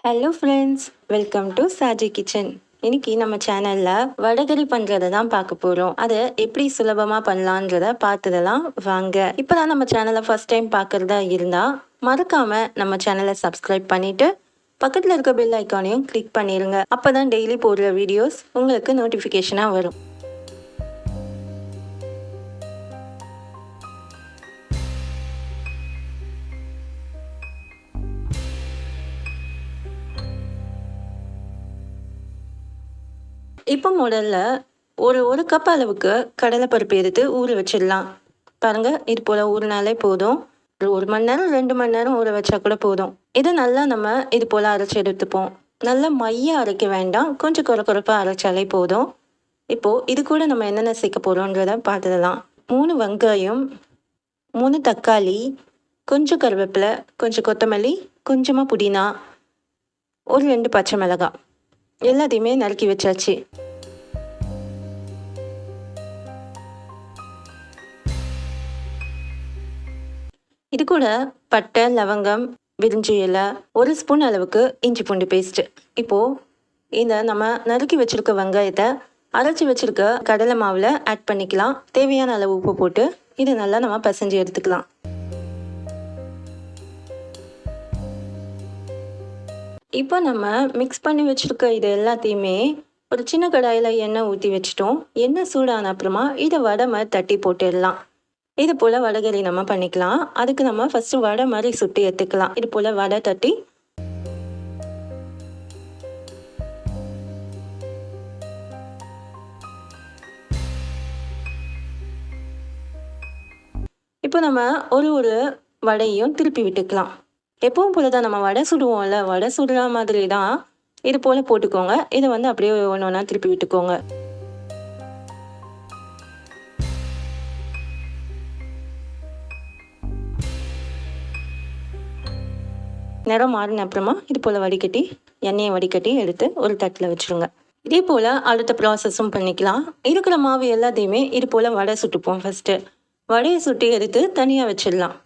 Hello friends, welcome to Saji kitchen. இன்னைக்கு நம்ம சேனலில் வடகறி பண்ணுறதை தான் பார்க்க போகிறோம். அதை எப்படி சுலபமாக பண்ணலான்றத பார்த்துடலாம் வாங்க. இப்போ தான் நம்ம சேனலை ஃபஸ்ட் டைம் பார்க்குறதா இருந்தால் மறக்காமல் நம்ம சேனலை சப்ஸ்கிரைப் பண்ணிவிட்டு பக்கத்தில் இருக்க பெல் ஐக்கானையும் கிளிக் பண்ணிடுங்க. அப்போ தான் டெய்லி போடுற வீடியோஸ் உங்களுக்கு நோட்டிஃபிகேஷனாக வரும். இப்போ முதல்ல ஒரு கப் அளவுக்கு கடலைப்பருப்பு எடுத்து ஊற வச்சிடலாம். பாருங்கள், இது போல் ஊறினாலே போதும். 1 மணி நேரம் 2 மணி நேரம் ஊற வச்சா கூட போதும். இதை நல்லா நம்ம இது போல் அரைச்சி எடுத்துப்போம். நல்லா மைய அரைக்க வேண்டாம், கொஞ்சம் குறைப்பாக அரைச்சாலே போதும். இப்போது இது கூட நம்ம என்னென்ன சேர்க்க போகிறோன்றத பார்த்துடலாம். 3 வெங்காயம், 3 தக்காளி, கொஞ்சம் கருவேப்பிலை, கொஞ்சம் கொத்தமல்லி, கொஞ்சமாக புதினா, ஒரு 2 பச்சை மிளகாய் எல்லாத்தையுமே நறுக்கி வச்சாச்சு. இது கூட பட்டை, லவங்கம், விரிஞ்சி இலை, 1 ஸ்பூன் அளவுக்கு இஞ்சி பூண்டு பேஸ்ட்டு. இப்போது இந்த நம்ம நறுக்கி வச்சுருக்க வெங்காயத்தை அரைச்சி வச்சுருக்க கடலை மாவில் ஆட் பண்ணிக்கலாம். தேவையான அளவு உப்பு போட்டு இதை நல்லா நம்ம பிசைஞ்சு எடுத்துக்கலாம். இப்போ நம்ம மிக்ஸ் பண்ணி வச்சுருக்க இது எல்லாத்தையுமே ஒரு சின்ன கடாயில் எண்ணெய் ஊற்றி வச்சுட்டோம். எண்ணெய் சூடான அப்புறமா இதை வடை மாதிரி தட்டி போட்டுடலாம். இது போல் வடைகறி நம்ம பண்ணிக்கலாம். அதுக்கு நம்ம ஃபஸ்ட்டு வடை மாதிரி சுட்டு எடுத்துக்கலாம். இது போல் வடை தட்டி இப்போ நம்ம ஒரு வடையும் திருப்பி விட்டுக்கலாம். எப்பவும் போல தான் நம்ம வடை சுடுவோம்ல, வடை சுடுற மாதிரி தான் இது போல் போட்டுக்கோங்க. இதை அப்படியே ஒன்று ஒன்றா திருப்பி விட்டுக்கோங்க. நிறம் மாறின அப்புறமா இது போல் வடிகட்டி எண்ணெயை வடிகட்டி எடுத்து ஒரு தட்டில் வச்சுருங்க. இதே போல் அடுத்த ப்ராசஸும் பண்ணிக்கலாம். இருக்கிற மாவு எல்லாத்தையுமே இது போல் வடை சுட்டுப்போம். ஃபஸ்ட்டு வடையை சுட்டி எடுத்து தனியாக வச்சிடலாம்.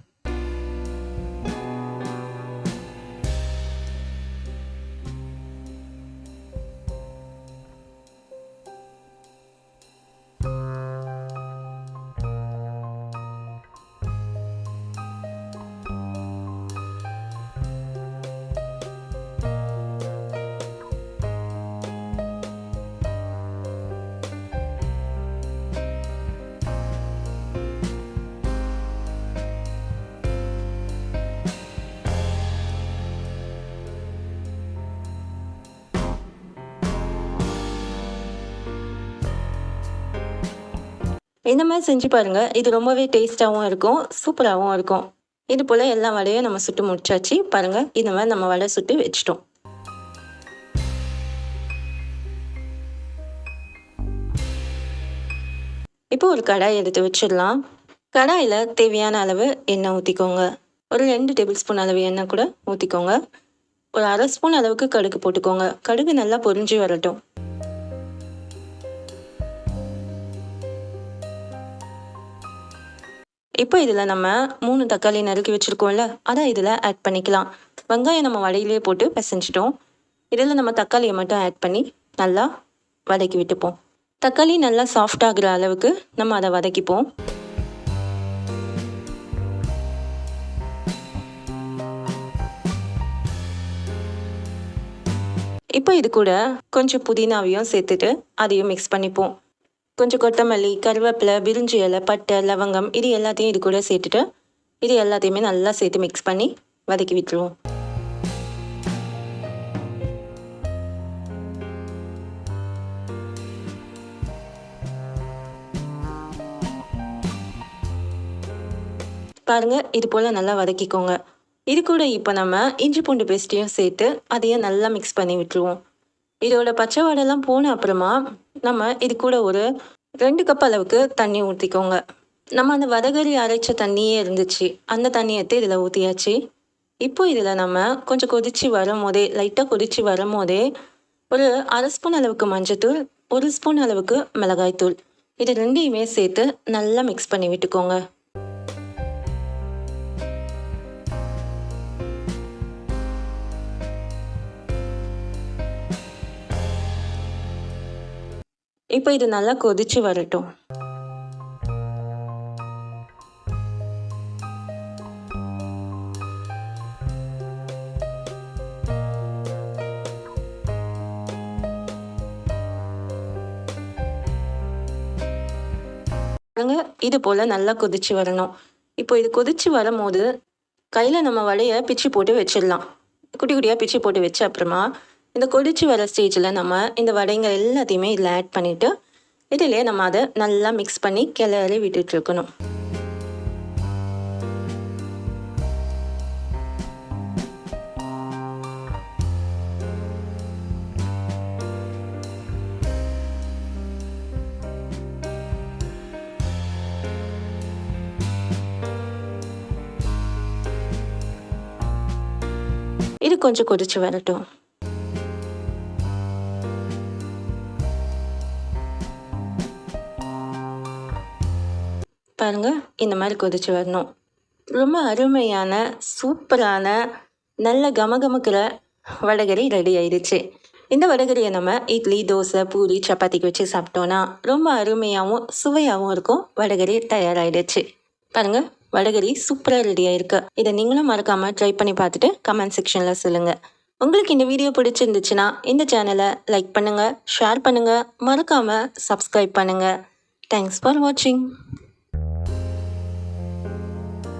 இந்த மாதிரி செஞ்சு பாருங்கள். இது ரொம்பவே டேஸ்ட்டாகவும் இருக்கும், சூப்பராகவும் இருக்கும். இது போல் எல்லா வடையும் நம்ம சுட்டு முடிச்சாச்சு. பாருங்கள், இந்த மாதிரி நம்ம வடை சுட்டு வச்சிட்டோம். இப்போ ஒரு கடாய் எடுத்து வச்சிடலாம். கடாயில் தேவையான அளவு எண்ணெய் ஊற்றிக்கோங்க. ஒரு 2 டேபிள் ஸ்பூன் அளவு எண்ணெய் கூட ஊற்றிக்கோங்க. ஒரு 1/2 ஸ்பூன் அளவுக்கு கடுகு போட்டுக்கோங்க. கடுகு நல்லா பொரிஞ்சு வரட்டும். இப்போ இதில் நம்ம 3 தக்காளி நறுக்கி வச்சுருக்கோம்ல, அதை இதில் ஆட் பண்ணிக்கலாம். வெங்காயம் நம்ம வடையிலே போட்டு பிசைஞ்சிட்டோம். இதில் நம்ம தக்காளியை மட்டும் ஆட் பண்ணி நல்லா வதக்கி விட்டுப்போம். தக்காளி நல்லா சாஃப்டாகிற அளவுக்கு நம்ம அதை வதக்கிப்போம். இப்போ இது கூட கொஞ்சம் புதினாவையும் சேர்த்துட்டு அதையும் மிக்ஸ் பண்ணிப்போம். கொஞ்சம் கொத்தமல்லி, கருவேப்பிலை, விரிஞ்சி இலை, பட்டை, லவங்கம் இது எல்லாத்தையும் இது கூட சேர்த்துட்டு இது எல்லாத்தையுமே நல்லா சேர்த்து மிக்ஸ் பண்ணி வதக்கி விட்டுருவோம். பாருங்கள், இது போல் நல்லா வதக்கிக்கோங்க. இது கூட இப்போ நம்ம இஞ்சி பூண்டு பேஸ்ட்டையும் சேர்த்து அதையும் நல்லா மிக்ஸ் பண்ணி விட்டுருவோம். இதோட பச்சை வாடெல்லாம் போன அப்புறமா நம்ம இது கூட ஒரு 2 கப் அளவுக்கு தண்ணி ஊற்றிக்கோங்க. நம்ம அந்த வடகறி அரைச்ச தண்ணியே இருந்துச்சு, அந்த தண்ணியை எடுத்து இதில் ஊற்றியாச்சு. இப்போ இதில் நம்ம கொஞ்சம் லைட்டாக கொதிச்சு வரும்போதே ஒரு 1/2 ஸ்பூன் அளவுக்கு மஞ்சத்தூள், 1 ஸ்பூன் அளவுக்கு மிளகாய்த்தூள் இது 2யுமே சேர்த்து நல்லா மிக்ஸ் பண்ணி விட்டுக்கோங்க. இப்போ இது நல்லா கொதிச்சு வரட்டும். இது போல் நல்லா கொதிச்சு வரணும். இப்போ இது கொதிச்சு வரும்போது கையில் நம்ம வடையை பிச்சு போட்டு வச்சிடலாம். குட்டி குட்டியாக பிச்சு போட்டு வச்ச அப்புறமா இந்த கொதிச்சு வர ஸ்டேஜில் நம்ம இந்த வடைங்க எல்லாத்தையுமே இதில் ஆட் பண்ணிவிட்டு இதிலே நம்ம அதை நல்லா மிக்ஸ் பண்ணி கிளறி விட்டுட்ருக்கணும். இது கொஞ்சம் கொதிச்சு வரட்டும். பாருங்க, இந்த மாதிரி கொதிச்சு வரணும். ரொம்ப அருமையான சூப்பரான நல்ல கமகமக்கிற வடகரி ரெடி ஆயிடுச்சு. இந்த வடகரியை நம்ம இட்லி, தோசை, பூரி, சப்பாத்திக்கு வச்சு சாப்பிட்டோன்னா ரொம்ப அருமையாகவும் சுவையாகவும் இருக்கும். வடகரி தயாராகிடுச்சு. பாருங்க, வடகரி சூப்பராக ரெடி ஆயிருக்கு. இதை நீங்களும் மறக்காமல் ட்ரை பண்ணி பார்த்துட்டு கமெண்ட் செக்ஷனில் சொல்லுங்கள். உங்களுக்கு இந்த வீடியோ பிடிச்சிருந்துச்சுன்னா இந்த சேனலை லைக் பண்ணுங்கள், ஷேர் பண்ணுங்கள், மறக்காமல் சப்ஸ்கிரைப் பண்ணுங்கள். தேங்க்ஸ் ஃபார் வாட்சிங்.